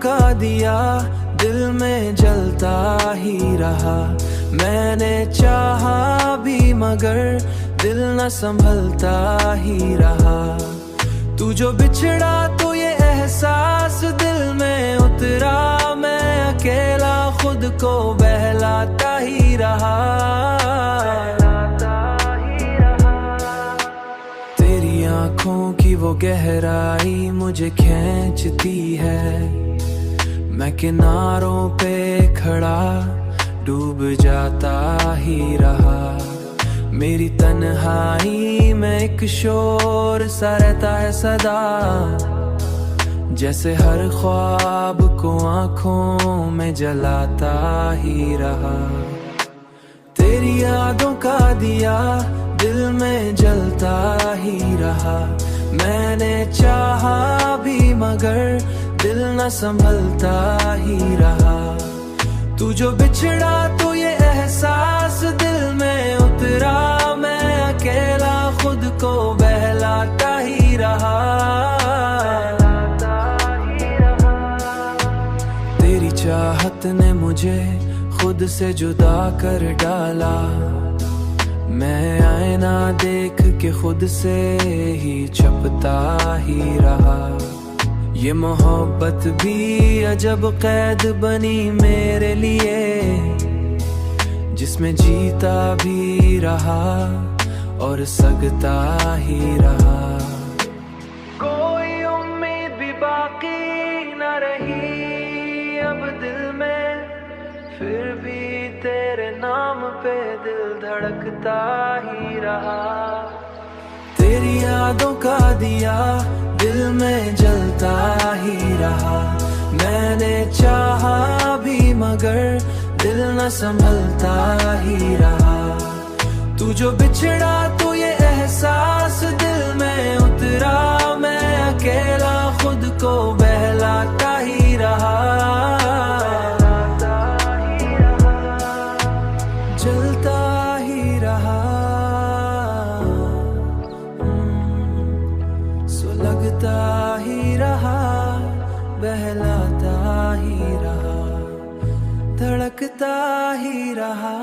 धोखा दिया, दिल में जलता ही रहा। मैंने चाहा भी मगर दिल न संभलता ही रहा। तू जो बिछड़ा तो ये एहसास दिल में उतरा, मैं अकेला खुद को बहलाता ही रहा। तेरी आंखों की वो गहराई मुझे खींचती है, मैं किनारों पे खड़ा डूब जाता ही रहा। मेरी तन्हाई में एक शोर सा रहता है सदा, जैसे हर ख्वाब को आंखों में जलाता ही रहा। तेरी यादों का दिया दिल में जलता ही रहा। मैंने चाहा भी मगर दिल न संभलता ही रहा। तू जो बिछड़ा तो ये एहसास दिल में उतरा, मैं अकेला खुद को बहलाता ही रहा। तेरी चाहत ने मुझे खुद से जुदा कर डाला, मैं आईना देख के खुद से ही छपता ही रहा। ये मोहब्बत भी अजब कैद बनी मेरे लिए, जिसमें जीता भी रहा और सकता ही रहा। कोई उम्मीद भी बाकी न रही अब दिल में, फिर भी तेरे नाम पे दिल धड़कता ही रहा। तेरी यादों का दिया दिल में जलता ही रहा। मैंने चाहा भी मगर दिल न संभलता ही रहा। तू जो बिछड़ा तो ये एहसास दिल में उतरा, मैं अकेला खुद को बहलाता ही रहा। जलता ही रहा, सुलगता ही रहा, बहलाता ही रहा, धड़कता ही रहा।